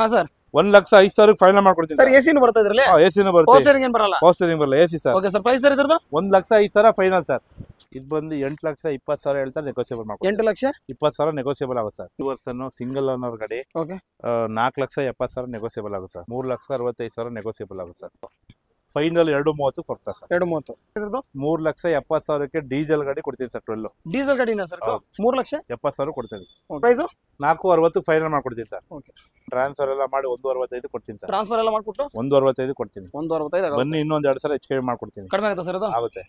ಹಾ sir 1,05,000 final ಮಾಡ್ಕೊಡ್ತೀನಿ sir. ಎಸಿನೂ ಬರ್ತಾ ಇದ್ರಲ್ಲಿ? ಎಸಿನೂ ಬರುತ್ತೆ, ಪವರ್ ಸ್ಟೇರಿಂಗ್ ಏನು ಬರಲ್ಲ? ಪವರ್ ಸ್ಟೇರಿಂಗ್ ಬರಲ್ಲ, AC sir. Okay sir. Price sir ಇದ್ರದ್ದು? 1,05,000 ಫೈನಲ್ ಸರ್. ಇದು ಬಂದು 8,20,000 ಹೇಳ್ತಾರೆ, ನೆಗೋಸಿಯಬಲ್ ಮಾಡ್ಕೊಡ್ತೀನಿ. 8,20,000 ನೆಗೋಸಿಯಬಲ್ ಆಗುತ್ತೆ ಸರ್. 2 ವರ್ಷ ಸಿಂಗಲ್ ಓನರ್ ಗಾಡಿ. ಓಕೆ. 4,70,000 ನೆಗೋಸಿಯಬಲ್ ಆಗುತ್ತೆ ಸರ್. 3,65,000 ನೆಗೋಸಿಯಬಲ್ ಆಗುತ್ತೆ ಸರ್. ಫೈನಲ್ 2,30 ಕೊಡ್ತಾರೆ ಸರ್. 2,30. ಇದ್ರದ್ದು 3,70,000ಕ್ಕೆ ಡೀಸೆಲ್ ಗಾಡಿ ಕೊಡ್ತೀನಿ ಸರ್. 12 ಡೀಸೆಲ್ ಗಾಡಿನ ಸರ್? 3,70,000 ಕೊಡ್ತೀನಿ. ಪ್ರೈಸು 4,60 ಫೈನಲ್ ಮಾಡ್ಕೊಡ್ತೀನಿ ಸರ್. ಓಕೆ. ಟ್ರಾನ್ಸ್ಫರ್ ಎಲ್ಲ ಮಾಡಿ 1,65 ಕೊಡ್ತೀನಿ ಸರ್. ಟ್ರಾನ್ಸ್ಫರ್ ಎಲ್ಲ ಮಾಡ್ಬಿಟ್ಟು 1,65 ಕೊಡ್ತೀನಿ. 1,65 ಬನ್ನಿ, ಇನ್ನೊಂದು 2 ಸಲ ಹೆಚ್ಚು ಕಡಿಮೆ ಮಾಡ್ಕೊಡ್ತೀನಿ. ಕಡಿಮೆ ಆಗುತ್ತೆ ಸರ್? ಅದು ಆಗುತ್ತೆ.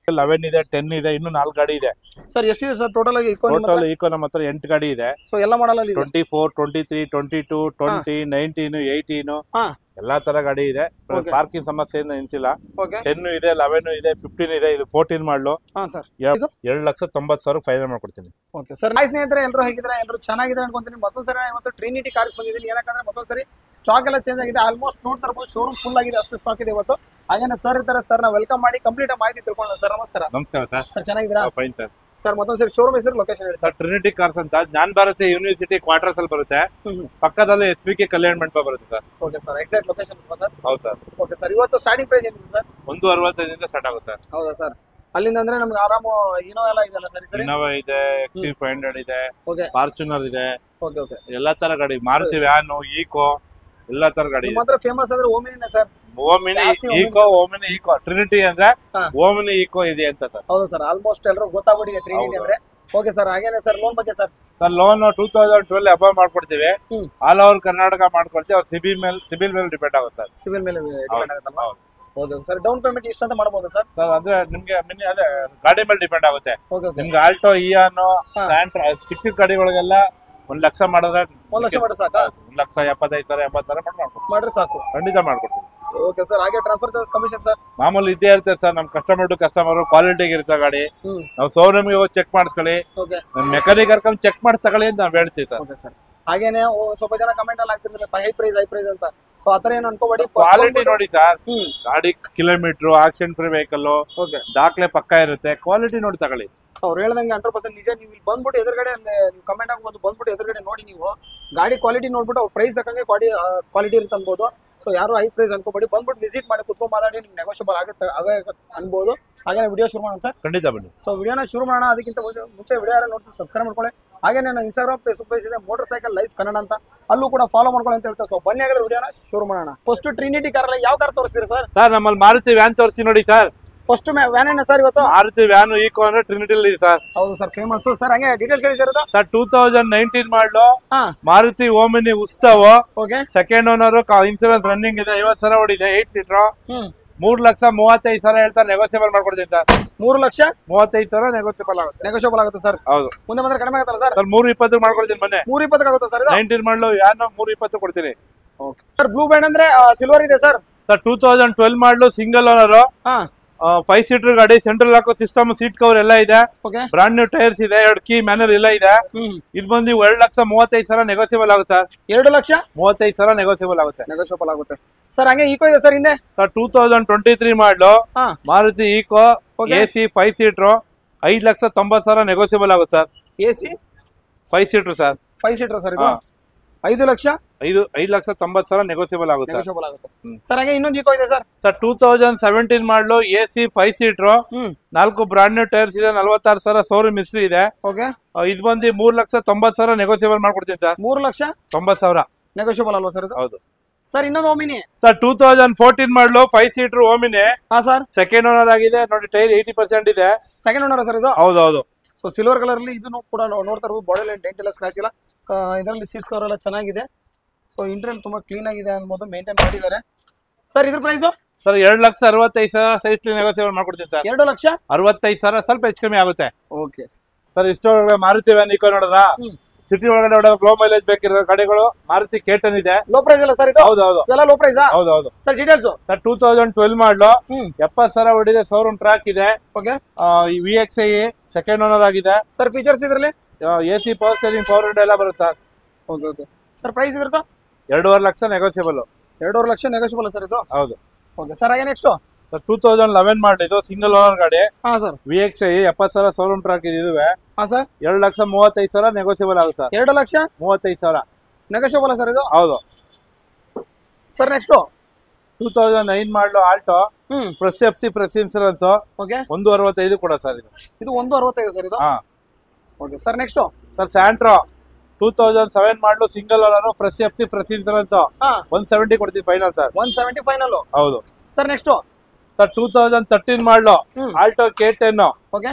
11 ಇದೆ, 10 ಇದೆ, ಇನ್ನೂ 4 ಗಾಡಿ ಇದೆ ಸರ್. ಎಷ್ಟಿದೆ ಸರ್ ಟೋಟಲ್ ಆಗಿ? ಟೋಟಲ್ ಈಕೋ ನಮ್ಮ ಹತ್ರ 8 ಗಾಡಿ ಇದೆ. ಸೊ ಎಲ್ಲ ಮಾಡಲ್ಲ? 24, 23, 22, 20, 19, 18 ಹಾ ಎಲ್ಲಾ ತರ ಗಾಡಿ ಇದೆ. ಪಾರ್ಕಿಂಗ್ ಸಮಸ್ಯೆ ಏನಿಲ್ಲ. ಓಕೆ. 10 ಇದೆ, 11 ಇದೆ, 15 ಇದೆ. ಇದು 14 ಮಾಡಲು. ಹಾ ಸರ್. 2,90,000 ಫೈನಲ್ ಮಾಡ್ಕೊಡ್ತೀನಿ. Okay sir. ಹಾಯ್ ಸ್ನೇಹಿತರೆ, ಎಲ್ಲರೂ ಹೇಗಿದ್ರೆ? ಎಲ್ಲರೂ ಚೆನ್ನಾಗಿದ್ರೆ ಅನ್ಕೊಂತೀನಿ. ಮತ್ತೊಂದ್ಸರಿ ಇವತ್ತು ಟ್ರಿನಿಟಿ ಕಾರ್ಸ್ ಬಂದಿದ್ದೀನಿ. ಏನಕ್ಕಂದ್ರೆ ಮತ್ತೊಂದ್ಸರಿ ಸ್ಟಾಕ್ ಎಲ್ಲ ಚೇಂಜ್ ಆಗಿದೆ. ಆಲ್ಮೋಸ್ಟ್ ನೋಡ್ತಾ ಇರ್ಬೋದು, ಶೋರೂಮ್ ಫುಲ್ ಆಗಿದೆ, ಅಷ್ಟು ಸ್ಟಾಕ್ ಇದೆ ಇವತ್ತು. ಹಾಗೇನೆ ಸರ್ ಇರ್ತಾರೆ, ಸರ್ ನಾವು ವೆಲ್ಕಮ್ ಮಾಡಿ ಕಂಪ್ಲೀಟ್ ಮಾಹಿತಿ ತಿಳ್ಕೊಳ್ಳೋಣ. ಸರ್ ನಮಸ್ಕಾರ. ನಮಸ್ಕಾರ ಸರ್. ಸರ್ ಚೆನ್ನಾಗಿದ್ದೀರಾ? Fine sir. ಸರ್ ಮತ್ತೊಂದ್ಸರಿ ಶೋರೂಮ್ ಹೆಸರು, ಲೊಕೇಶನ್ ಹೇಳಿ ಸರ್. ಟ್ರಿನಿಟಿ ಕಾರ್ಸ್ ಅಂತ ಜ್ಞಾನ ಭಾರತಿ ಯೂನಿವರ್ಸಿಟಿ ಕ್ವಾರ್ಟರ್ಸ್ ಅಲ್ಲಿ ಬರುತ್ತೆ. ಪಕ್ಕದಲ್ಲಿ SBK ಕಲ್ಯಾಣ ಮಂಟಪ ಬರುತ್ತೆ sir. Okay sir. Exact location sir? ಹೌದು ಸರ್. Okay sir. ಇವತ್ತು ಸ್ಟಾರ್ಟಿಂಗ್ ಪ್ರೈಸ್ ಏನಿದೆ ಸರ್? 1,65 ಸ್ಟಾರ್ಟ್ ಆಗುತ್ತೆ ಸರ್. ಹೌದಾ ಸರ್? ಅಲ್ಲಿಂದ ಅಂದ್ರೆ ನಮ್ಗೆ ಆರಾಮ ಇನೋವಾ ಎಲ್ಲ ಇದೆಲ್ಲ ಸರಿ ಸರಿ? ಇನೋವಾ ಇದೆ, XC500 ಇದೆ, ಓಕೆ. ಫಾರ್ಚುನರ್ ಇದೆ. Okay okay. ಎಲ್ಲಾ ತರ ಗಾಡಿ, ಮಾರುತಿ ವ್ಯಾನ್, ಈಕೋ ಎಲ್ಲಾ ತರ ಗಾಡಿ. ಮಾತ್ರ ಫೇಮಸ್ ಅಂದ್ರೆ ಓಮಿನಿನೇ sir? Omni Eeco, Omni Eeco. Trinity ಅಂದ್ರೆ ಓಮಿನಿ ಈಕೋ ಇದೆ ಅಂತ ಸರ್. ಹೌದು ಸರ್. ಆಲ್ಮೋಸ್ಟ್ ಎಲ್ಲರೂ ಗೊತ್ತಾಗ್ಬಿಟ್ಟಿದೆ ಟ್ರಿನಿಟಿ ಅಂದ್ರೆ. Okay sir. ಹಾಗೇನೆ ಸರ್ ಲೋನ್ ಬಗ್ಗೆ ಸರ್? ಸರ್ ಲೋನ್ 2012 ಅಪ್ಲೈ ಮಾಡ್ಕೊಡ್ತೀವಿ. ಆಲ್ ಓವರ್ ಕರ್ನಾಟಕ ಮಾಡ್ಕೊಡ್ತೀವಿ. ಅವ್ರ ಸಿಬಿಲ್ ಮೇಲೆ ಡಿಪೆಂಡ್ ಆಗುತ್ತೆ ಸರ್. ಸಿಬಿಲ್ ಮೇಲೆ ಡಿಪೆಂಡ್ ಆಗುತ್ತಲ್ಲ? Okay sir. ಡೌನ್ ಪೇಮೆಂಟ್ ಇಷ್ಟ ಅಂತ ಮಾಡಬಹುದು ಸರ್? ಸರ್ ಅಂದ್ರೆ ನಿಮ್ಗೆ ಅದೇ ಗಾಡಿ ಮೇಲೆ ಡಿಪೆಂಡ್ ಆಗುತ್ತೆ. Okay okay. ನಿಮ್ಗೆ ಆಲ್ಟೋ, ಇಯಾನೋ, ಚಿಕ್ಕ ಗಾಡಿಗಳಿಗೆಲ್ಲ 1 ಲಕ್ಷ ಮಾಡಿದ್ರೆ 1 ಲಕ್ಷ ಮಾಡಿ ಸಾಕಾ? 1,75,000 80,000 ಮಾಡ್ರೆ ಸಾಕು. ಖಂಡಿತ ಮಾಡ್ಕೊಡ್ತೀವಿ. Okay sir. ಹಾಗೆ ಟ್ರಾನ್ಸ್ಫರ್ ಚಾರ್ಜ್, ಕಮಿಷನ್ ಸರ್? ಮಾಮೂಲಿ ಇದ್ದೇ ಇರುತ್ತೆ ಸರ್. ನಮ್ ಕಸ್ಟಮರ್ ಟು ಕಸ್ಟಮರ್ ಕ್ವಾಲಿಟಿಗೆ ಇರುತ್ತೆ ಗಾಡಿ. ನಾವು ಶೋರೂಮ್ಗೆ ಹೋಗಿ ಚೆಕ್ ಮಾಡಿಸ್ಕೊಳ್ಳಿ, ಮೆಕ್ಯಾನಿಕ್ ಕರ್ಕೊಂಡು ಚೆಕ್ ಮಾಡಿ ತಗೊಳ್ಳಿ ಅಂತ ನಾವ್ ಹೇಳ್ತೀವಿ ಸರ್. Okay sir. ಹಾಗೇನೆ ಸ್ವಲ್ಪ ಜನ ಕಮೆಂಟ್ ಅಲ್ಲಿ ಆಗ್ತಿರ್ತಾರೆ ಹೈ ಪ್ರೈಸ್ ಅಂತ. ಸೊ ಆತರ ಏನು ಅನ್ಕೋಬೇಡಿ. ಕ್ವಾಲಿಟಿ ನೋಡಿ ಸರ್. ಗಾಡಿ ಕಿಲೋಮೀಟರ್, ಆಕ್ಸಿಡೆಂಟ್ ಫ್ರೀ ವೆಹಿಕಲ್, ದಾಖಲೆ ಪಕ್ಕ ಇರುತ್ತೆ. ಕ್ವಾಲಿಟಿ ನೋಡಿ ತಗೊಳ್ಳಿ. ಅವ್ರು ಹೇಳ್ದಂಗೆ 100% ನಿಜ. ನೀವು ಇಲ್ಲಿ ಬಂದ್ಬಿಟ್ಟು ಎದುರುಗಡೆ ನೀವು ಕಮೆಂಟ್ ಆಗ್ಬೋದು, ಬಂದ್ಬಿಟ್ಟು ಎದುರುಗಡೆ ನೋಡಿ, ನೀವು ಗಾಡಿ ಕ್ವಾಲಿಟಿ ನೋಡ್ಬಿಟ್ಟು ಅವ್ರ ಪ್ರೈಸ್ ಹಾಕಂಗೆ ಕ್ವಾಲಿಟಿ ಇರುತ್ತೆ ಅನ್ಬೋದು. ಸೊ ಯಾರು ಹೈ ಪ್ರೈಸ್ ಅನ್ಕೋಬೇಡಿ, ಬಂದ್ಬಿಟ್ಟು ವಿಸಿಟ್ ಮಾಡಿ ಕುತ್ಕೊಂಡು ಮಾತಾಡಿ, ನಿಮ್ಗೆ ನೆಗೋಷಿಯಬಲ್ ಆಗುತ್ತೆ ಅನ್ಬೋದು. ಹಾಗೆ ವಿಡಿಯೋ ಶುರು ಮಾಡೋಣ ಸರ್? ಖಂಡಿತ ಬನ್ನಿ. ಸೊ ವಿಡಿಯೋನ ಶುರು ಮಾಡೋಣ. ಅದಕ್ಕಿಂತ ಮುಂಚೆ ವಿಡಿಯೋ ಯಾರು ನೋಡ್ತೀವಿ ಸಬ್ಸ್ಕ್ರೈಬ್ ಮಾಡ್ಕೊಳ್ಳಿ. ಹಾಗೆ ನಾನು ಇನ್ಸ್ಟಾಗ್ರಾಮ್, ಫೇಸ್ಬುಕ್ ಪೇಜ್ ಇದೆ, ಮೋಟರ್ ಸೈಕಲ್ ಲೈಫ್ ಕನ್ನಡ ಅಂತ, ಅಲ್ಲೂ ಕೂಡ ಫಾಲೋ ಮಾಡ್ಕೊಳ್ಳಿ ಅಂತ ಹೇಳ್ತಾರೆ. ಸೊ ಬನ್ನಿ ಹಾಗಾದ್ರೆ ವಿಡಿಯೋನ ಶುರು ಮಾಡೋಣ. ಫಸ್ಟ್ ಟ್ರಿನಿಟಿ ಕಾರ್ ಅಲ್ಲಿ ಯಾವ ಕಾರ್ ತೋರಿಸ್ತೀರಿ ಸರ್? ಸರ್ ನಮ್ಮಲ್ಲಿ ಮಾರುತಿ ವ್ಯಾನ್ ತೋರಿಸಿ ನೋಡಿ ಸರ್. ಫಸ್ಟ್ ವ್ಯಾನ್ ಏನ ಸರ್ ಇವತ್ತು? ಮಾರುತಿ ವ್ಯಾನ್ ಈಕೋ ಅಂದ್ರೆ ಟ್ರಿನಿಟಿ ಇದೆ ಸರ್. ಹೌದು ಸರ್, ಫೇಮಸ್ ಸರ್. ಹಂಗೆ ಡೀಟೇಲ್ಸ್ ಹೇಳಿ ಸರ್. ಸರ್ 2019 ಮಾಡಲು ಮಾರುತಿ ಓಮಿನಿ ಉತ್ಸವ. Okay. Second owner, insurance running ಇದೆ, 50,000 ಓಡಿದೆ, 8 ಸೀಟರ್. 3,35,000 ಹೇಳ್ತಾರೆ, ನೆಗೋಸಿಯಬಲ್ ಮಾಡ್ಕೊಡ್ತೀನಿ ಸರ್. 3,35,000 ನೆಗೋಸಿಯಬಲ್ ಆಗುತ್ತೆ. ನೆಗೋಸಿಯಬಲ್ ಆಗುತ್ತೆ ಸರ್? ಹೌದು. ಮುಂದೆ ಬಂದ್ರೆ ಕಡಿಮೆ ಆಗುತ್ತಲ್ಲ ಸರ್? 3,20 ಮಾಡ್ಕೊಡ್ತೀನಿ. ಮೊನ್ನೆ 3,20 ಆಗುತ್ತೆ ಸರ್? 19 ಮಾಡಲು ಯಾರು 3,20 ಕೊಡ್ತೀನಿ. Okay sir. ಬ್ಲೂ ಬ್ಯಾಂಡ್ ಅಂದ್ರೆ ಸಿಲ್ವರ್ ಇದೆ ಸರ್? ಸರ್ 2012 ಮಾಡಲು ಸಿಂಗಲ್ ಓನರ್, 5 ಸೀಟರ್ ಗಾಡಿ, central lock system, seat cover ಎಲ್ಲ ಇದೆ, ಬ್ರಾಂಡ್ ನ್ಯೂ ಟೈರ್ಸ್ ಇದೆ, 2 ಕೀ ಮ್ಯಾನುವಲ್ ಎಲ್ಲ ಇದೆ. ಇದು ಬಂದು 2,35,000 ನೆಗೋಸಿಯಬಲ್ ಆಗುತ್ತೆ ಸರ್. 2,35,000 ನೆಗೋಸಿಯಬಲ್ ಆಗುತ್ತೆ. ನೆಗೋಸಿಯಬಲ್ ಆಗುತ್ತೆ ಸರ್. ಹಂಗೆ ಈಕೋ ಇದೆ ಸರ್ ಹಿಂದೆ? Sir 2023 model Maruti Eeco AC 5 seater, 5,90,000 negotiable ಆಗುತ್ತೆ sir. AC 5 seater sir. 5 seater sir. ಇದು 5,90,000 ನೆಗೋಸಿಯಬಲ್ ಆಗುತ್ತೆ ಸರ್. ಹಾಗೆ ಇನ್ನೊಂದು ಈಕೋ ಇದೆ ಸರ್? ಸರ್ 2017 ಮಾಡಲು AC 5 seater, 4 brand new tyres ಇದೆ, 46,000 ಶೋರೂಮ್ ಹಿಸ್ಟ್ರಿ ಇದೆ. ಇದು ಬಂದು 3,90,000 ನೆಗೋಸಿಯಬಲ್ ಮಾಡ್ಕೊಡ್ತೀನಿ ಸರ್. 3,90,000 ನೆಗೋಸಿಯಬಲ್ ಅಲ್ವಾ ಸರ್? ಹೌದು ಸರ್. ಇನ್ನೊಂದು ಓಮಿನಿ ಸರ್ 2014 ಮಾಡಲು 5 ಸೀಟರ್ ಓಮಿನಿ. ಹಾ ಸರ್. ಸೆಕೆಂಡ್ ಓನರ್ ಆಗಿದೆ ನೋಡಿ, ಟೈರ್ 80% ಇದೆ. ಸೆಕೆಂಡ್ ಓನರ್ ಸರ್ ಇದು? ಹೌದೌದು. ಸೊ ಸಿಲ್ವರ್ ಕಲರ್ ಅಲ್ಲಿ ಇದನ್ನು ಕೂಡ ನೋಡ್ತಾ ಇರ್ಬೋದು. ಬಾಡಿ ಲೈನ್ ಡೆಂಟ್ ಎಲ್ಲ ಸ್ಕ್ರಾಚ್ ಇಲ್ಲ. ಇದರಲ್ಲಿ ಸೀಟ್ಸ್ ಕವರ್ ಎಲ್ಲ ಚೆನ್ನಾಗಿದೆ. ಸೊ ಇಂಟೀರಿಯರ್ ತುಂಬಾ ಕ್ಲೀನ್ ಆಗಿದೆ ಅನ್ಬೋದು, ಮೇಂಟೈನ್ ಮಾಡಿದ್ದಾರೆ ಸರ್. ಇದ್ರ ಪ್ರೈಸ್ ಸರ್ 2,65,000 ಸೈಟ್ ನೆಗೋಸಿಯೇಟ್ ಮಾಡ್ಕೊಡ್ತೀನಿ ಸರ್. 2,65,000 ಸ್ವಲ್ಪ ಹೆಚ್ಚು ಕಮ್ಮಿ ಆಗುತ್ತೆ. Okay sir. ಇಷ್ಟು ಮಾರುತಿ ವ್ಯಾನ್ ಈಕೋ ನೋಡಿದ್ರ, ಸಿಟಿ ಒಳಗಡೆ ಲೋ ಮೈಲೇಜ್ ಬೇಕಿರೋ ಗಾಡಿಗಳು ಮಾರುತಿ ಕೇಟನ್ ಇದೆ. ಲೋ ಪ್ರೈಸ್ ಅಲ್ಲ ಸರ್ ಇದು? ಹೌದೌದು. ಎಲ್ಲ ಲೋ ಪ್ರೈಸ್? ಹೌದೌದು ಸರ್. ಡೀಟೇಲ್ಸ್ ಸರ್ 2012 ಮಾಡಲು 70,000 ಓಡಿದೆ, ಶೋರೂಮ್ ಟ್ರ್ಯಾಕ್ ಇದೆ. ಓಕೆ. VXI ಸೆಕೆಂಡ್ ಓನರ್ ಆಗಿದೆ ಸರ್. ಫೀಚರ್ಸ್ ಇದ್ರಲ್ಲಿ AC power steering, power window ಎಲ್ಲ ಬರುತ್ತೆ. Okay okay sir. ಪ್ರೈಸ್ ಇದ್ರದ್ದು? 2.5 lakh negotiable. 2.5 lakh negotiable sir ಇದು? ಹೌದು. Okay sir. ಹಾಗೆ ನೆಕ್ಸ್ಟ್ ಸರ್ 2011 ಮಾಡಿದ್ದು ಸಿಂಗಲ್ ಓನರ್ ಗಾಡಿ. ಹಾ ಸರ್. VXI 70,000 ಶೋರೂಮ್ ಟ್ರ್ಯಾಕ್ ಇದೆ. ಇದುವೆ. ಹಾ ಸರ್. 2,35,000 ನೆಗೋಸಿಯಬಲ್ ಆಗುತ್ತೆ ಸರ್. 2,35,000 ನೆಗೋಷಿಯಬಲ್ ಸರ್ ಇದು? ಹೌದು ಸರ್ ನೆಕ್ಸ್ಟ್ 2009 ಮಾಡಲು Alto press FC fresh insurance. Okay 165 ಕೂಡ ಸರ್ ಇದು. ಇದು 165 ಸರ್ ಇದು? ಹಾ okay sir next sir Santro 2007 ಮಾಡಲು single owner press FC fresh insurance 170 ಕೊಡ್ತೀವಿ ಫೈನಲ್ ಸರ್. 170 ಫೈನಲ್. ಹೌದು ಸರ್ ನೆಕ್ಸ್ಟ್ ಸರ್ 2013 ಮಾಡಲು ಆಲ್ಟೋ K10 ಓಕೆ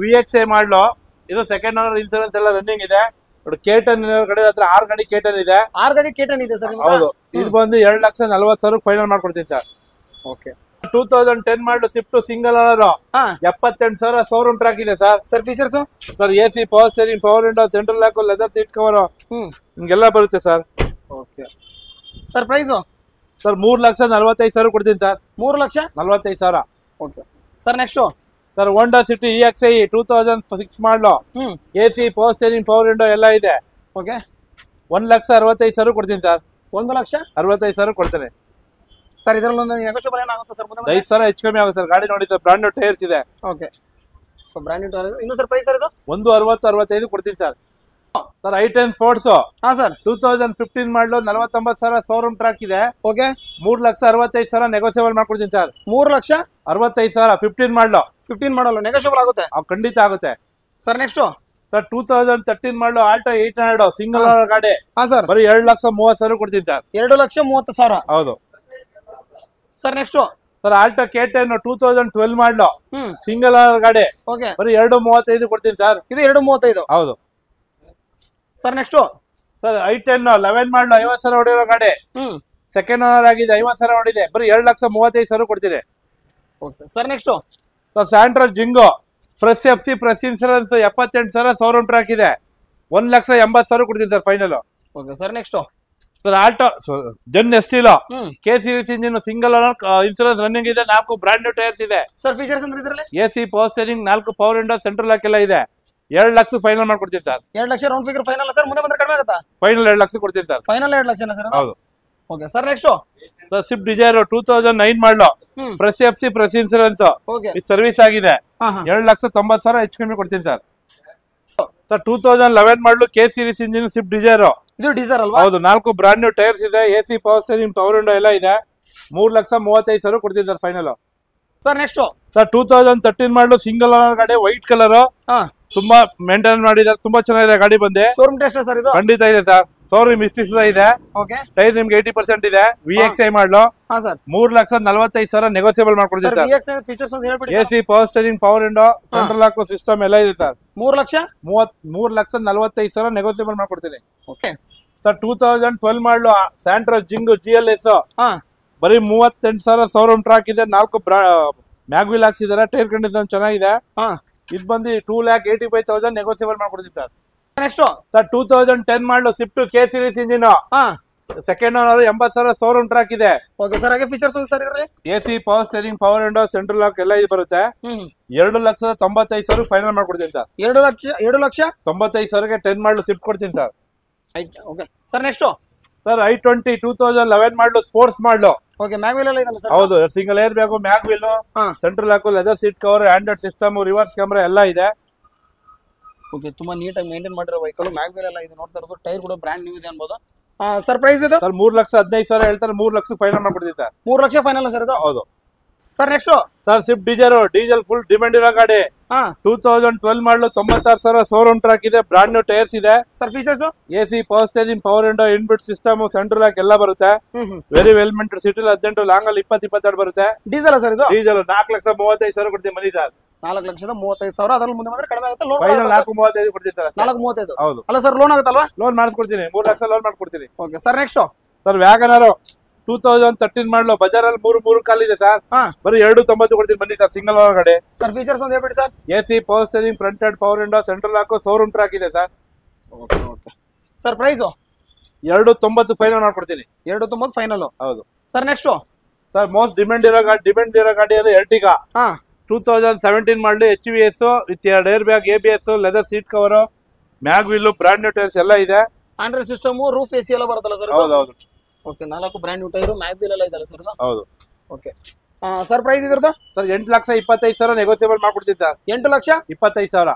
VXI ಮಾಡಲು. ಇದು ಸೆಕೆಂಡ್ ಓನರ್ ಇನ್ಸೂರೆನ್ಸ್ ಎಲ್ಲ ರನ್ನಿಂಗ್ ಇದೆ. K10 ಕಡೆ ಹತ್ರ 6 ಗಾಡಿ K10 ಇದೆ. 6 ಗಾಡಿ K10 ಇದೆ ಸರ್? ಹೌದು ಇದು ಬಂದು 2,40,000 ಫೈನಲ್ ಮಾಡ್ಕೊಡ್ತೀನಿ sir. Okay 2010 model Swift single owner 78,000 showroom track ಇದೆ sir. Sir features sir AC power steering power window central lock leather seat cover ಹಿಂಗೆಲ್ಲ ಬರುತ್ತೆ sir. Okay sir price sir 3,45,000 ಕೊಡ್ತೀನಿ sir. 3,45,000. Okay sir next sir Honda City EXI 2006 model AC power steering power window ಎಲ್ಲ ಇದೆ. Okay 1,65,000 ಕೊಡ್ತೀನಿ sir. 1,65,000 ಕೊಡ್ತೇನೆ sir. ಇದರಲ್ಲಿ ಒಂದು negotiable ಏನಾಗುತ್ತೆ ಸರ್? 5,000 ಹೆಚ್ಚು ಕಮ್ಮಿ ಆಗುತ್ತೆ ಸರ್. ಗಾಡಿ ನೋಡಿ ಸರ್ ಬ್ರಾಂಡ್ ನ್ಯೂ ಟೈರ್ಸ್ ಇದೆ. Okay so brand new tyre. ಇನ್ನು ಸರ್ ಪ್ರೈಸ್ ಸರ್ ಇದು? 1,60,65 ಕೊಡ್ತೀನಿ sir. Sir i10 sports sir 2015 ಮಾಡಲು 49,000 ಶೋರೂಮ್ ಟ್ರ್ಯಾಕ್ ಇದೆ. ಓಕೆ 3,65,000 ನೆಗೋಸಿಯಬಲ್ ಮಾಡ್ಕೊಡ್ತೀನಿ ಸರ್. 3,65,000 15 ಮಾಡಲು 15 ಮಾಡಲು ನೆಗೋಷಿಯಬಲ್ ಆಗುತ್ತೆ? ಖಂಡಿತ ಆಗುತ್ತೆ ಸರ್ ನೆಕ್ಸ್ಟ್ ಸರ್ 2013 ಮಾಡಲು ಆಲ್ಟೋ 800 ಸಿಂಗಲ್ ಓನರ್ ಗಾಡಿ ಸರ್ ಬರೀ 2,30,000 ಕೊಡ್ತೀನಿ ಸರ್. 2,30,000. ಹೌದು sir next sir Alto K10 2012 ಮಾಡಲು ಸಿಂಗಲ್ ಓನರ್ ಗಾಡಿ ಓಕೆ ಬರೀ 2,35 ಕೊಡ್ತೀನಿ ಸರ್. ಇದು 2,35. ಹೌದು ಸರ್ ನೆಕ್ಸ್ಟ್ ಸರ್ i10 11 ಮಾಡಲು 50,000 ಹೊಡಿರೋ ಗಾಡಿ ಸೆಕೆಂಡ್ ಓನರ್ ಆಗಿದೆ. 50,000 ಹೊಡಿದೆ ಬರೀ 2,35,000 ಕೊಡ್ತೀನಿ. Okay sir next sir Santro Xing fresh FC fresh insurance 78,000 showroom track ಇದೆ. 1,80,000 ಕೊಡ್ತೀನಿ sir final. Okay sir next sir Alto Zen Estilo K series engine single owner insurance running ಇದೆ. 4 brand new tyres ಇದೆ. Sir features ಅಂದ್ರೆ ಇದರಲ್ಲಿ AC power steering 4 power window central lock ಎಲ್ಲ ಇದೆ. 2,00,000 final ಮಾಡ್ಕೊಡ್ತೀನಿ ಸರ್. 2,00,000 ರೌಂಡ್ ಫಿಗರ್ ಫೈನಲ್ ಸರ್? ಮುಂದೆ ಬಂದ್ರೆ ಕಡಿಮೆ ಆಗುತ್ತಾ? ಫೈನಲ್ 2,00,000 ಕೊಡ್ತೀನಿ ಸರ್. Final 2,00,000 sir? ಹೌದು. Okay sir next sir Swift Dzire 2009 model fresh FC fresh insurance ಇದು ಸರ್ವಿಸ್ ಆಗಿದೆ. 2,90,000 ಹೆಚ್ಚು ಕಮ್ಮಿ ಕೊಡ್ತೀನಿ ಸರ್. ಸರ್ 2011 ಮಾಡಲು K series engine Swift Dzire. ಇದು ಡೀಸರ್ ಅಲ್ವಾ? ಹೌದು 4 ಬ್ರಾಂಡ್ ನ್ಯೂ ಟೈರ್ಸ್ ಇದೆ. AC power steering power window ಎಲ್ಲ ಇದೆ. 3,35,000 ಕೊಡ್ತೀನಿ sir final. Sir next sir 2013 ಮಾಡಲು ಸಿಂಗಲ್ ಓನರ್ ಗಾಡಿ ವೈಟ್ ಕಲರ್ ತುಂಬಾ ಮೇಂಟೈನ್ ಮಾಡಿದ್ದಾರೆ. ತುಂಬಾ ಚೆನ್ನಾಗಿದೆ ಗಾಡಿ. ಬಂದೆ ಶೋರೂಮ್ ಟೆಸ್ಟ್ ಸರ್ ಇದು? ಖಂಡಿತ ಇದೆ ಸರ್. ಶೋರೂಮ್ ಹಿಸ್ಟ್ರಿ ಇದೆ. ಓಕೆ ಟೈರ್ ನಿಮ್ಗೆ 80% ಇದೆ. VXI ಮಾಡಲು ಸರ್ 3,45,000 ನೆಗೋಸಿಯಬಲ್ ಮಾಡ್ಕೊಡ್ತೀನಿ ಸರ್. VXI ಫೀಚರ್ಸ್ ಅಂತ ಹೇಳ್ಬಿಡಿ. AC power steering power window central lock system ಎಲ್ಲ ಇದೆ ಸರ್. 3,45,000 ನೆಗೋಸಿಯಬಲ್ ಮಾಡ್ಕೊಡ್ತೀನಿ. ಓಕೆ ಸರ್ 2012 ಮಾಡಲು ಸ್ಯಾಂಟ್ರೋ ಜಿಂಗು GLS ಬರೀ 38,000 ಶೋರೂಮ್ ಟ್ರ್ಯಾಕ್ ಇದೆ. 4 ಮ್ಯಾಗ್ವಿಲ್ ಹಾಕ್ಸಿದಾರೆ. ಟೈರ್ ಕಂಡೀಷನ್ ಚೆನ್ನಾಗಿದೆ. ಇದು ಬಂದು 2,85,000 ನೆಗೋಸಿಯಬಲ್ ಮಾಡ್ಕೊಡ್ತೀನಿ sir. Next sir 2010 model Swift K series engine second owner 80,000 showroom track ಇದೆ. ಓಕೆ ಸರ್ ಹಾಗೆ ಫೀಚರ್ಸ್ ಸರ್ ಇದರಲ್ಲಿ? AC power steering power window central lock ಎಲ್ಲ ಇದು ಬರುತ್ತೆ. 2,95,000 ಫೈನಲ್ ಮಾಡ್ಕೊಡ್ತೀನಿ ಸರ್. 2,95,000 10 ಮಾಡಲು ಸ್ವಿಫ್ಟ್ ಕೊಡ್ತೀನಿ sir. Okay sir next sir i20 2011 ಮಾಡಲು ಸ್ಪೋರ್ಟ್ಸ್ ಮಾಡಲು. ಓಕೆ ಮ್ಯಾಗ್ವಿಲ್ ಎಲ್ಲ ಇದಲ್ಲ ಸರ್? ಹೌದು single air bag mag wheel central lock leather seat cover Android system reverse camera ಎಲ್ಲ ಇದೆ. ಓಕೆ ತುಂಬಾ ನೀಟಾಗಿ ಮೇಂಟೈನ್ ಮಾಡಿರೋ ವೆಹಿಕಲ್. ಮ್ಯಾಗ್ವಿಲ್ ಎಲ್ಲ ಇದೆ ನೋಡ್ತಾ ಇರೋದು. ಟೈರ್ ಕೂಡ ಬ್ರಾಂಡ್ ನ್ಯೂ ಇದೆ ಅನ್ಬೋದು. ಸರ್ ಪ್ರೈಸ್ ಇದು? ಸರ್ 3,15,000 ಹೇಳ್ತಾರೆ. 3,00,000 ಫೈನಲ್ ಮಾಡ್ಕೊಡ್ತೀನಿ ಸರ್. 3,00,000 ಫೈನಲ್ ಸರ್ ಇದು? ಹೌದು sir next sir Swift Dzire diesel full demand ಇರೋ ಗಾಡಿ. 2012 ಮಾಡಲು 96,000 ಶೋರೂಮ್ ಟ್ರ್ಯಾಕ್ ಇದೆ. ಬ್ರಾಂಡ್ ನ್ಯೂ ಟೈರ್ಸ್ ಇದೆ. Sir features? AC power steering power window inbuilt system central lock ಎಲ್ಲ ಬರುತ್ತೆ. Very well maintain. ಸಿಟಿಲ್ 18 long ಅಲ್ಲಿ 20-22 ಬರುತ್ತೆ. ಡೀಸೆಲ್ ಸರ್ ಇದು? ಡೀಸೆಲ್ 4,35,000 ಕೊಡ್ತೀನಿ ಮನಿ ಸರ್. 4,35,000 ಅದ್ರಲ್ಲಿ ಮುಂದೆ ಬಂದ್ರೆ ಕಡಿಮೆ ಆಗುತ್ತೆ. ಲೋನ್ ಫೈನಲ್ 4,35 ಕೊಡ್ತೀನಿ ಸರ್. 4,35 ಹೌದು. ಅಲ್ಲ ಸರ್ ಲೋನ್ ಆಗುತ್ತಲ್ವಾ? ಲೋನ್ ಮಾಡಿಸ್ಕೊಡ್ತೀನಿ. 3,00,000 ಲೋನ್ ಮಾಡ್ಕೊಡ್ತೀನಿ. Okay sir next sir Wagon R 2013 model Bazaar ಅಲ್ಲಿ 3 ಕಾಲ್ ಇದೆ ಸರ್. ಬರೀ 2,90 ಕೊಡ್ತೀನಿ ಬನ್ನಿ ಸರ್. ಸಿಂಗಲ್ ಓನರ್ ಗಾಡಿ. ಸರ್ ಫೀಚರ್ಸ್ ಅಂತ ಹೇಳ್ಬಿಡಿ ಸರ್. AC ಪವರ್ ಸ್ಟೇರಿಂಗ್ ಫ್ರಂಟೆಡ್ power window central lock showroom track ಇದೆ sir. Okay okay sir price 2,90 final ಮಾಡ್ಕೊಡ್ತೀನಿ. 2,90 ಫೈನಲ್. ಹೌದು sir next sir most demand ಇರೋ ಗಾಡಿಯಲ್ಲಿ Ertiga 2017 model HVS with 2 air bag ABS leather seat cover mag wheel brand new tyres ಎಲ್ಲ ಇದೆ. Android system roof AC ಎಲ್ಲ ಬರುತ್ತಲ್ಲ sir? ಹೌದು ಹೌದು. Okay 4 brand new tyre mag wheel ಎಲ್ಲ ಇದಲ್ಲ ಸರ್? ಹೌದು. ಓಕೆ ಸರ್ ಪ್ರೈಸ್ ಇದ್ರದ್ದು? ಸರ್ 8,25,000 ನೆಗೋಸಿಯಬಲ್ ಮಾಡ್ಕೊಡ್ತೀನಿ sir. 8,25,000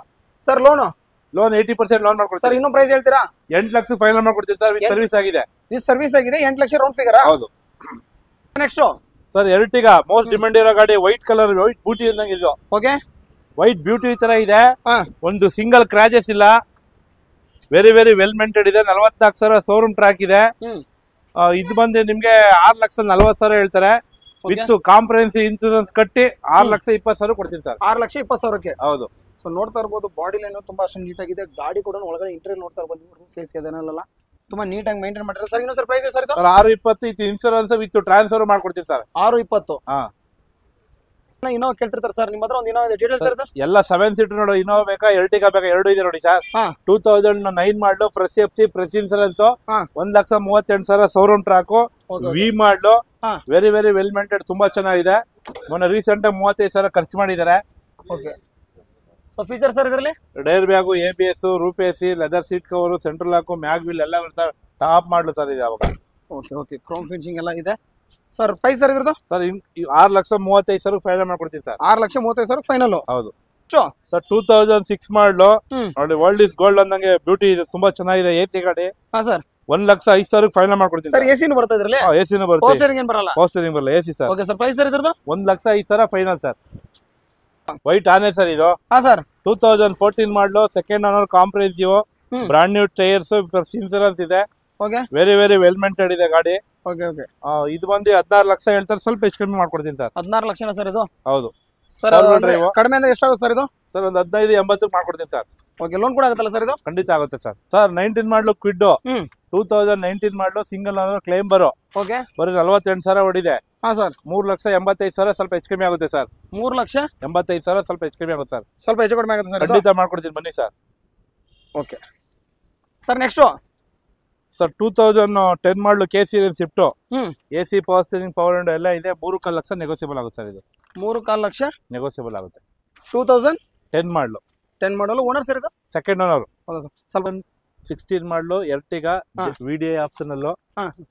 sir loan loan 80% loan sir ಮಾಡ್ಕೊಡ್ತಾರೆ. ಇನ್ನೂ ಪ್ರೈಸ್ ಹೇಳ್ತೀರಾ? 8 ಲಕ್ಷ ಫೈನಲ್ ಮಾಡ್ಕೊಡ್ತೀವಿ ಸರ್. ವಿತ್ ಸರ್ವಿಸ್ ಆಗಿದೆ. ಈ ಸರ್ವಿಸ್ ಆಗಿದೆ 8 ಲಕ್ಷ ರೌಂಡ್ ಫಿಗರ್. ಹೌದು. Next sir Ertiga most demand ಇರೋ ಗಾಡಿ, ವೈಟ್ ಕಲರ್, ವೈಟ್ ಬ್ಯೂಟಿ ಅಂದಂಗೆ ಇದು. ಓಕೆ, ವೈಟ್ ಬ್ಯೂಟಿ ಈ ತರ ಇದೆ. ಹಾ ಒಂದು ಸಿಂಗಲ್ ಕ್ರಾಚಸ್ ಇಲ್ಲ. ವೆರಿ ವೆರಿ ವೆಲ್ ಮೇಂಟೆಡ್ ಇದೆ. 44,000 ಶೋರೂಮ್ ಟ್ರ್ಯಾಕ್ ಇದೆ. ಇದು ಬಂದು ನಿಮ್ಗೆ 6,40,000 ಹೇಳ್ತಾರೆ. ವಿತ್ ಕಾಂಪ್ರಹೆನ್ಸಿವ್ ಇನ್ಸೂರೆನ್ಸ್ ಕಟ್ಟಿ 6,20,000 ಕೊಡ್ತೀನಿ ಸರ್. 6,20,000ಕ್ಕೆ. ಹೌದು. ಸೊ ನೋಡ್ತಾ ಇರ್ಬೋದು ಬಾಡಿ ಲೈನ್ ತುಂಬಾ ಅಷ್ಟು ನೀಟ್ ಆಗಿದೆ. ಗಾಡಿ ಕೂಡ ಒಳಗಡೆ ಇಂಟೀರಿಯರ್ ನೋಡ್ತಾ ಇರ್ಬೋದು. ರೂಫ್ ಫೇಸ್ ಇದನ್ನೆಲ್ಲ ತುಂಬಾ ನೀಟಾಗಿ ಮೇಂಟೈನ್ ಮಾಡಿರೋ ಸರ್. ಇನ್ನೊಂದು ಸರ್ ಪ್ರೈಸ್ ಸರ್ ಇದು 6,20 ಇದು ಇನ್ಸೂರೆನ್ಸ್ ವಿತ್ ಟ್ರಾನ್ಸ್ಫರ್ ಮಾಡ್ಕೊಡ್ತೀನಿ ಸರ್. 6,20. ಹಾ, ಇನ್ನೋವಾ ಕೇಳ್ತಿರ್ತಾರೆ ಸರ್ ನಿಮ್ಮ ಹತ್ರ. ಒಂದು ಇನ್ನೋವಾ ಇದೆ, ಡೀಟೇಲ್ಸ್ ಸರ್ ಇದು? ಎಲ್ಲ 7 ಸೀಟರ್ ನೋಡಿ. ಇನ್ನೋವಾ ಬೇಕಾ ಎರ್ಟಿಗಾ ಬೇಕಾ ಎರಡು ಇದೆ ನೋಡಿ sir. 2009 model, fresh FC, fresh insurance, 1,38,000 showroom track, V model, very very well maintained, ತುಂಬಾ ಚೆನ್ನಾಗಿದೆ. ಮೊನ್ನೆ ರೀಸೆಂಟ್ ಆಗಿ 35,000 ಖರ್ಚು ಮಾಡಿದ್ದಾರೆ. ಓಕೆ, ಸೊ ಫೀಚರ್ ಸರ್ ಇದರಲ್ಲಿ ಡೈರ್ bag, ABS, roof AC, leather seat cover, central lock, mag wheel ಎಲ್ಲ ಬರುತ್ತೆ. ಟಾಪ್ ಮಾಡಲು ಸರ್ ಇದೆ ಅವಾಗ. ಓಕೆ ಓಕೆ, ಕ್ರೋಮ್ ಫಿನಿಶಿಂಗ್ ಎಲ್ಲ ಇದೆ ಸರ್. ಪ್ರೈಸ್ ಸರ್ ಇದ್ರದ್ದು ಸರ್ 6,35,000 ಫೈನಲ್ ಮಾಡ್ಕೊಡ್ತೀನಿ ಸರ್. 6,35,000 ಫೈನಲ್. ಹೌದು ಸರ್. 2006 ಮಾಡಲು ನೋಡಿ. ವರ್ಲ್ಡ್ ಇಸ್ ಗೋಲ್ಡ್ ಅಂದಂಗೆ ಬ್ಯೂಟಿ ಇದೆ, ತುಂಬಾ ಚೆನ್ನಾಗಿದೆ. AC ಗಾಡಿ. ಹಾ ಸರ್. 1,05,000 ಫೈನಲ್ ಮಾಡ್ಕೊಡ್ತೀನಿ ಸರ್. ಎಸಿನೂ ಬರ್ತಾ ಇದ್ರಲ್ಲಿ? ಎಸಿನೂ ಬರುತ್ತೆ. ಪೋಸ್ಟರಿಂಗ್ ಏನು ಬರಲ್ಲ? ಪೋಸ್ಟರಿಂಗ್ ಬರಲ್ಲ, AC sir. Okay sir. Price sir ಇದ್ರದ್ದು 1,05,000 ಫೈನಲ್ ಸರ್. ವೈಟ್ ಆನೆ ಸರ್ ಇದು. ಹಾ sir. 2014 model, second owner, comprehensive, brand new tyres, insurance ಇದೆ. Okay, very very well maintained ಇದೆ ಗಾಡಿ. Okay okay. ಇದು ಬಂದು 16 ಲಕ್ಷ ಹೇಳ್ತಾರೆ. ಸ್ವಲ್ಪ ಹೆಚ್ಚು ಕಮ್ಮಿ ಮಾಡ್ಕೊಡ್ತೀನಿ ಸರ್. 16 ಲಕ್ಷನ ಸರ್ ಇದು? ಹೌದು ಸರ್. ಕಡಿಮೆ ಅಂದ್ರೆ ಎಷ್ಟಾಗುತ್ತೆ ಸರ್ ಇದು? ಸರ್ ಒಂದು 15-80 ಮಾಡ್ಕೊಡ್ತೀನಿ ಸರ್. ಓಕೆ, ಲೋನ್ ಕೂಡ ಆಗುತ್ತಲ್ಲ ಸರ್ ಇದು? ಖಂಡಿತ ಆಗುತ್ತೆ ಸರ್. ಸರ್ 19 ಮಾಡಲು ಕ್ವಿಡ್, 2019 ಮಾಡಲು ಸಿಂಗಲ್ ಓನರ್ ಕ್ಲೈಂಬರ್. ಓಕೆ, ಬರೀ 48,000 ಹೊಡಿದೆ. ಹಾ ಸರ್. 3,85,000 ಸ್ವಲ್ಪ ಹೆಚ್ಚು ಕಮ್ಮಿ ಆಗುತ್ತೆ ಸರ್. 3,85,000 ಸ್ವಲ್ಪ ಹೆಚ್ಚು ಕಮ್ಮಿ ಆಗುತ್ತೆ ಸರ್. ಸ್ವಲ್ಪ ಹೆಚ್ಚು ಕಡಿಮೆ ಆಗುತ್ತೆ ಸರ್. ಖಂಡಿತ ಮಾಡ್ಕೊಡ್ತೀನಿ, ಬನ್ನಿ sir. Okay sir. Next sir 2010 ಮಾಡಲು K series Swift, AC, power steering, power window ಎಲ್ಲ ಇದೆ. 3.25 ಲಕ್ಷ ನೆಗೋಸಿಯಬಲ್ ಆಗುತ್ತೆ ಸರ್. ಇದು 3.25 ಲಕ್ಷ ನೆಗೋಸಿಯಬಲ್ ಆಗುತ್ತೆ. 2010 ಮಾಡಲು, 10 ಮಾಡಲು. ಓನರ್ ಸರ್ ಇದು? Second owner. ಹೌದಾ ಸರ್? ಸ್ವಲ್ಪ 16 ಮಾಡಲು Ertiga, VDI optional,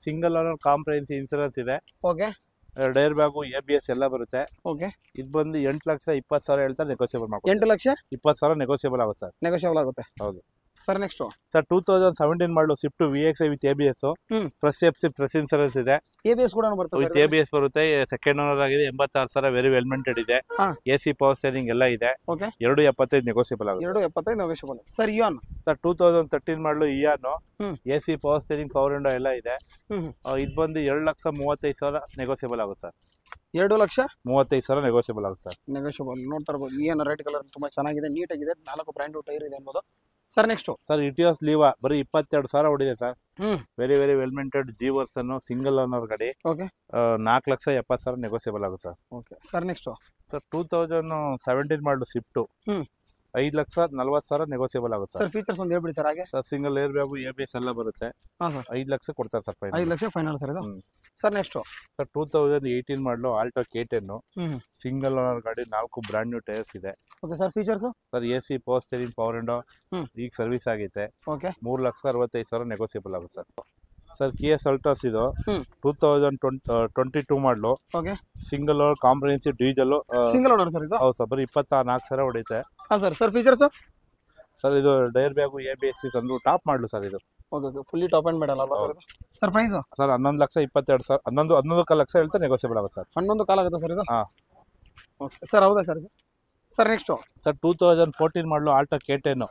single owner, comprehensive insurance ಇದೆ. ಓಕೆ, ಡೈರ್ ಬ್ಯಾಗು, ABS ಎಲ್ಲ ಬರುತ್ತೆ. ಓಕೆ. ಇದು ಬಂದು 8,20,000 ಹೇಳ್ತಾರೆ. ನೆಗೋಸಿಯಬಲ್ ಮಾಡ್ಬೋದು. 8,20,000 ನೆಗೋಸಿಯಬಲ್ ಆಗುತ್ತೆ ಸರ್. ನೆಗೋಷಿಯಬಲ್ ಆಗುತ್ತೆ. ಹೌದು sir. Next sir 2017 model Swift VXI with ABS, fresh FC, fresh insurance ಇದೆ. ABS ಕೂಡ ಬರುತ್ತೆ ವಿತ್ ABS ಬರುತ್ತೆ. ಸೆಕೆಂಡ್ ಓನರ್ ಆಗಿದೆ. 86,000 ವೆರಿ ವೆಲ್ ಮೇಂಟೆಡ್ ಇದೆ. AC, ಪವರ್ ಸ್ಟೀರಿಂಗ್ ಎಲ್ಲ ಇದೆ. ಓಕೆ, 2.75 ನೆಗೋಸಿಯಬಲ್ ಆಗುತ್ತೆ. 2.75 ನೆಗೋಷಿಯಬಲ್. ಸರ್ ಇಯಾನ್ ಸರ್ 2013 ಮಾಡಲು Ian, AC, power steering, power window ಎಲ್ಲ ಇದೆ. ಇದು ಬಂದು 2,35,000 ನೆಗೋಸಿಯಬಲ್ ಆಗುತ್ತೆ ಸರ್. 2,35,000 ನೆಗೋಸಿಯಬಲ್ ಆಗುತ್ತೆ ಸರ್. ನೆಗೋಷಿಯಬಲ್. ನೋಡ್ತಾ ಇರ್ಬೋದು ಇಯಾನ್ ರೆಡ್ ಕಲರ್ ತುಂಬಾ ಚೆನ್ನಾಗಿದೆ, ನೀಟ್ ಆಗಿದೆ. 4 ಬ್ರ್ಯಾಂಡ್ ಟೈರ್ ಇದೆ ಅನ್ಬೋದು sir. Next sir Etios Liva ಬರೀ 22,000 ಹೊಡಿದೆ sir. Very very well maintained G version, single owner ಗಾಡಿ. ಓಕೆ, 4,70,000 ನೆಗೋಸಿಯಬಲ್ ಆಗುತ್ತೆ sir. Okay sir. Next sir 2017 model Swift, 5,40,000 negotiable ಆಗುತ್ತೆ ಸರ್. ಫೀಚರ್ಸ್ ಒಂದು ಹೇಳ್ಬಿಡಿ ಸರ್. ಹಾಗೆ sir single air bag, ABS ಎಲ್ಲ ಬರುತ್ತೆ. 5 ಲಕ್ಷ ಕೊಡ್ತಾರೆ ಸರ್. 5 ಲಕ್ಷ ಫೈನಲ್ ಸರ್ ಇದು. Sir next sir 2018 model Alto K10, single owner ಗಾಡಿ, 4 ಬ್ರಾಂಡ್ ನ್ಯೂ ಟೈರ್ಸ್ ಇದೆ. Okay sir. Features sir AC, power steering, power window, ಈಗ ಸರ್ವಿಸ್ ಆಗೈತೆ. ಓಕೆ, 3,65,000 ನೆಗೋಸಿಯಬಲ್ ಆಗುತ್ತೆ sir. Sir ಕಿಯಾ Seltos ಇದು 2022 ಮಾಡಲು, okay, single owner, comprehensive, diesel. Single owner sir ಇದು? ಹೌದು sir. ಬರೀ 24,000 ಹೊಡಿತೆ. ಹಾ ಸರ್. ಸರ್ ಫೀಚರ್ಸ್ ಸರ್ ಇದು ಡೈರ್ ಬ್ಯಾಗು, ABS ತಂದು ಟಾಪ್ ಮಾಡಲು ಸರ್. ಇದು okay okay, fully top and ಮಾಡಲ್ಲ ಅಲ್ವಾ ಸರ್ ಇದು? ಸರ್ ಪ್ರೈಸ್ ಸರ್ 11,22,000, 11 ಲಕ್ಷ ಹೇಳ್ತಾರೆ. ನೆಗೋಸಿಯಬಲ್ ಆಗುತ್ತೆ ಸರ್. 11 ಕಾಲ ಆಗುತ್ತೆ ಸರ್ ಇದು? ಹಾ, ಓಕೆ ಸರ್. ಹೌದಾ ಸರ್ ಇದು? Sir next sir 2014 model Alto K10,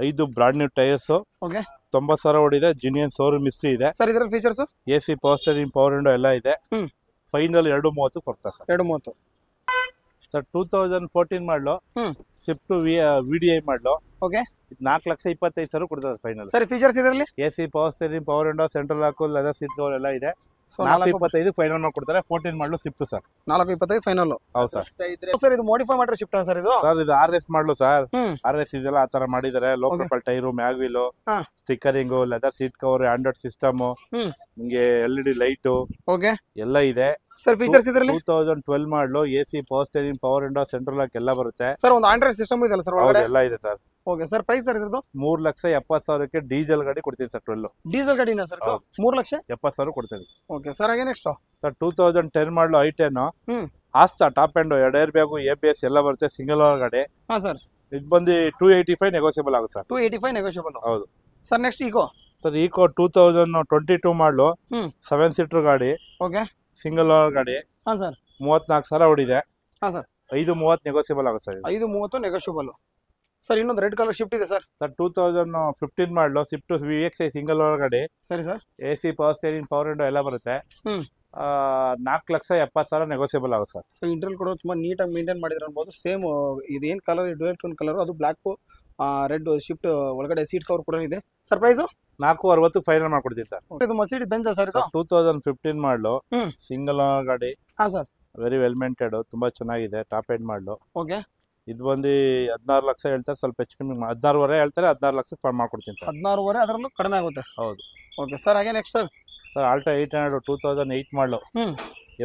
5 brand new tyres. Okay, 90,000 ಹೊಡಿದೆ. ಜಿನಿಯನ್ ಶೋರೂಮ್ ಹಿಸ್ಟ್ರಿ ಇದೆ ಸರ್. ಇದರ features AC, power steering, power window ಎಲ್ಲ ಇದೆ. ಫೈನಲ್ 2,30 ಕೊಡ್ತಾರೆ ಸರ್. 2,30. ಸರ್ 2014 ಮಾಡಲು ಸ್ವಿಫ್ಟ್ VDI ಮಾಡಲು, ಓಕೆ, 4,25,000 ಕೊಡ್ತಾರೆ ಫೈನಲ್. ಸರ್ ಫೀಚರ್ಸ್ ಇದರಲ್ಲಿ AC, power steering, power window, central lock, leather seat cover ಎಲ್ಲ ಇದೆ. 4,25 ಫೈನಲ್ ಮಾಡ್ಕೊಡ್ತಾರೆ. 14 ಮಾಡಲು ಸ್ವಿಫ್ಟ್ ಸರ್. 4,25 ಫೈನಲ್. ಹೌದು ಸರ್. ಸರ್ ಇದು ಮಾಡಿಫೈ ಮಾಡಿರೋ ಶಿಫ್ಟ್ ಸರ್ ಇದು? ಸರ್ ಇದು RS ಮಾಡಲು ಸರ್. RS ಇದೆಲ್ಲ ಆ ತರ ಮಾಡಿದ್ದಾರೆ. Low profile tyre, mag wheel, ಸ್ಟಿಕ್ಕರಿಂಗು, leather seat cover, Android system, ನಿಮಗೆ LED ಲೈಟ್ ಓಕೆ ಎಲ್ಲ ಇದೆ. ಸರ್ ಫೀಚರ್ಸ್ ಇದರಲ್ಲಿ 2012 ಮಾಡಲು AC, power steering, power window, central lock ಎಲ್ಲ ಬರುತ್ತೆ ಸರ್. ಒಂದು ಆಂಡ್ರಾಯ್ಡ್ ಸಿಸ್ಟಮ್ ಇದೆಲ್ಲ ಸರ್ ಒಳಗಡೆ? ಎಲ್ಲ ಇದೆ sir. Okay sir. Price sir ಇದ್ರದ್ದು? 3,70,000ಕ್ಕೆ ಡೀಸೆಲ್ ಗಾಡಿ ಕೊಡ್ತೀನಿ ಸರ್. 12 ಡೀಸೆಲ್ ಗಾಡಿನ ಸರ್? 3,70,000 ಕೊಡ್ತೀನಿ. Okay sir. ಹಾಗೆ next sir 2010 model i10, Asta top end, 2 air bag, ABS ಎಲ್ಲ ಬರುತ್ತೆ. ಸಿಂಗಲ್ ಓನರ್ ಗಾಡಿ. ಹಾ ಸರ್. ಇದು ಬಂದು 285 ನೆಗೋಸಿಯಬಲ್ ಆಗುತ್ತೆ ಸರ್. 285 ನೆಗೋಷಿಯಬಲ್. ಹೌದು sir next Eeco sir. Eeco 2022 model 7 seater ಗಾಡಿ. ಓಕೆ. ಸಿಂಗಲ್ ಓನರ್ ಗಾಡಿ. ಹಾಂ ಸರ್. 34,000 ಹೊಡಿದೆ. ಹಾಂ ಸರ್. 530 ನೆಗೋಸಿಯಬಲ್ ಆಗುತ್ತೆ ಸರ್. 530 ನೆಗೋಷಿಯಬಲ್. ಸರ್ ಇನ್ನೊಂದು ರೆಡ್ ಕಲರ್ ಶಿಫ್ಟ್ ಇದೆ ಸರ್. ಸರ್ 2015 ಮಾಡಲು ಸ್ವಿಫ್ಟ್ VXI ಸಿಂಗಲ್ ಓನರ್ ಗಾಡಿ. ಸರಿ sir. AC power steering power window ಎಲ್ಲ ಬರುತ್ತೆ. 4,70,000 ನೆಗೋಸಿಯಬಲ್ ಆಗುತ್ತೆ ಸರ್. ಸೊ ಇಂಟರ್ನಲ್ ಕೂಡ ತುಂಬಾ ನೀಟಾಗಿ ಮೇಂಟೈನ್ ಮಾಡಿದ್ರೆ ಅನ್ಬೋದು. ಸೇಮ್ ಇದೇನು ಕಲರ್ ಡ್ಯುಯಲ್ ಟೋನ್ ಕಲರ್, ಅದು ಬ್ಲ್ಯಾಕ್ ರೆಡ್ ಶಿಫ್ಟ್ ಒಳಗಡೆ ಸೀಟ್ ಕವರ್ ಕೂಡ ಇದೆ. ಸರ್ ಪ್ರೈಸು 460 ಫೈನಲ್ ಮಾಡ್ಕೊಡ್ತೀನಿ ಸರ್. ಇದು ಮರ್ಸಿಡಿಸ್ ಬೆಂಜ್ ಸರ್ ಇದು 2015 ಮಾಡಲು ಸಿಂಗಲ್ ಓನರ್ ಗಾಡಿ. ಹಾಂ ಸರ್. ವೆರಿ ವೆಲ್ ಮೇಂಟೆಡ್, ತುಂಬಾ ಚೆನ್ನಾಗಿದೆ. ಟಾಪ್ ಎಂಡ್ ಮಾಡಲು. ಓಕೆ. ಇದು ಬಂದು 16 ಲಕ್ಷ ಹೇಳ್ತಾರೆ, ಸ್ವಲ್ಪ ಹೆಚ್ಚು ಕಮ್ಮಿ 16.5 ಹೇಳ್ತಾರೆ, 16 ಲಕ್ಷಕ್ಕೆ ಮಾಡ್ಕೊಡ್ತೀನಿ ಸರ್. 16.5 ಅದರಲ್ಲೂ ಕಡಿಮೆ ಆಗುತ್ತೆ. ಹೌದು. Okay sir. ಹಾಗೆ ನೆಕ್ಸ್ಟ್ ಸರ್. ಸರ್ ಆಲ್ಟೋ 800 2008 ಮಾಡಲು.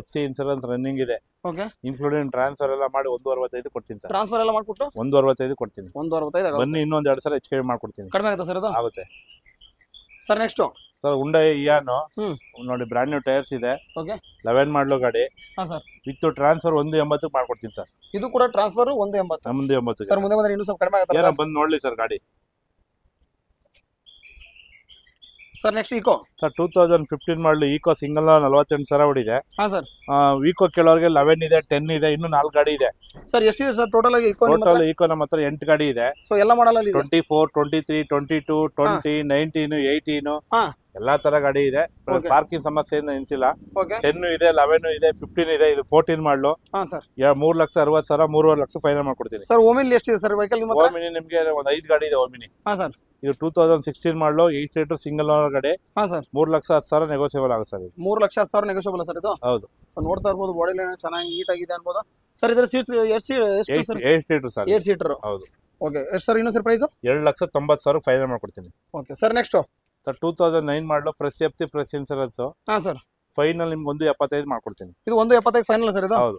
FC ಇನ್ಸೂರೆನ್ಸ್ ರನ್ನಿಂಗ್ ಇದೆ. ಓಕೆ. ಇನ್ಕ್ಲೂಡಿಂಗ್ ಟ್ರಾನ್ಸ್ಫರ್ ಎಲ್ಲ ಮಾಡಿ 165 ಕೊಡ್ತೀನಿ ಸರ್. ಟ್ರಾನ್ಸ್ಫರ್ ಎಲ್ಲ ಮಾಡ್ಬಿಟ್ಟು 165 ಕೊಡ್ತೀನಿ. 165 ಬನ್ನಿ, ಇನ್ನೊಂದು 2 ಸಲ ಹೆಚ್ಚು ಕಮ್ಮಿ ಮಾಡ್ಕೊಡ್ತೀನಿ. ಕಡಿಮೆ ಆಗುತ್ತೆ ಸರ್ ಅದು. ಆಗುತ್ತೆ ಸರ್ ನೆಕ್ಸ್ಟ್ ಸರ್. ಹುಂಡೈ ಇಯಾನು ನೋಡಿ, ಬ್ರಾಂಡ್ ನ್ಯೂ ಟೈರ್ಸ್ ಇದೆ. ಓಕೆ. 11 ಮಾಡಲು ಗಾಡಿ. ಹಾಂ ಸರ್. ವಿತ್ ಟ್ರಾನ್ಸ್ಫರ್ 180 ಮಾಡ್ಕೊಡ್ತೀನಿ ಸರ್. ಇದು ಕೂಡ ಟ್ರಾನ್ಸ್ಫರ್ 180. 180 ಸರ್. ಮುಂದೆ ಬಂದ್ರೆ ಇನ್ನೂ ಸ್ವಲ್ಪ ಕಡಿಮೆ ಆಗುತ್ತೆ. ಏನೋ ಬಂದು ನೋಡ್ಲಿ ಸರ್ ಗಾಡಿ. ಸರ್ ನೆಕ್ಸ್ಟ್ ಈಕೋ ಸರ್ 2015 ಮಾಡಲು ಈಕೋ ಸಿಂಗಲ್ 48,000 ಹೊಡಿದೆ. ಹಾಂ ಸರ್. ಈಕೋ ಕೇಳೋರಿಗೆ 11 ಇದೆ, 10 ಇದೆ, ಇನ್ನೂ 4 ಗಾಡಿ ಇದೆ ಸರ್. ಎಷ್ಟಿದೆ ಸರ್ ಟೋಟಲ್ ಆಗಿ ಈಕೋ? ಟೋಟಲ್ ಈಕೋ ನಮ್ಮ ಹತ್ರ 8 ಗಾಡಿ ಇದೆ. ಸೊ ಎಲ್ಲ ಮಾಡಲ್ಲ 24, 23, 22, 20, 19, 18 ಹಾಂ ಎಲ್ಲಾ ತರ ಗಾಡಿ ಇದೆ. ಪಾರ್ಕಿಂಗ್ ಸಮಸ್ಯೆ ನಿಂತಿಲ್ಲ. ಓಕೆ. 10 ಇದೆ, 11 ಇದೆ, 15 ಇದೆ. ಇದು 14 ಮಾಡಲು. ಹಾಂ ಸರ್. 3,60,000 3.5 ಲಕ್ಷ ಫೈನಲ್ ಮಾಡ್ಕೊಡ್ತೀನಿ ಸರ್. ಓಮಿನಿ ಎಷ್ಟಿದೆ ಸರ್ ವೆಹಿಕಲ್ ನಿಮ್ಮ ಹತ್ರ? ಓಮಿನಿ ನಿಮಗೆ ಒಂದು 5 ಗಾಡಿ ಇದೆ. ಓಮಿನಿ. ಹಾಂ ಸರ್. ಇದು 2016 ಮಾಡಲು 8 ಸೀಟರ್ ಸಿಂಗಲ್ ಓನರ್ ಗಾಡಿ. ಹಾಂ ಸರ್. 3,10,000 ನೆಗೋಸಿಯಬಲ್ ಆಗುತ್ತೆ ಸರ್. 3,10,000 ನೆಗೋಷಿಯಬಲ್ ಸರ್ ಇದು. ಹೌದು. ಸೊ ನೋಡ್ತಾ ಇರ್ಬೋದು, ಬಾಡಿ ಲೈನ್ ಚೆನ್ನಾಗಿ ನೀಟ್ ಆಗಿದೆ ಅನ್ಬೋದು ಸರ್. ಇದರ ಸೀಟ್ಸ್ ಎಷ್ಟು ಸರ್? 8 seater sir. 8 ಸೀಟರ್. ಹೌದು. ಓಕೆ. ಎಷ್ಟು ಸರ್ ಇನ್ನೊಂದು ಸರ್ ಪ್ರೈಸು? 2,90,000 ಫೈನಲ್ ಮಾಡ್ಕೊಡ್ತೀನಿ. Okay sir. Next sir 2009 model fresh FC fresh insurance. ಹಾಂ ಸರ್. ಫೈನಲ್ ನಿಮ್ಗೆ 175 ಮಾಡ್ಕೊಡ್ತೀನಿ. ಇದು 175 ಫೈನಲ್ ಸರ್ ಇದು? ಹೌದು.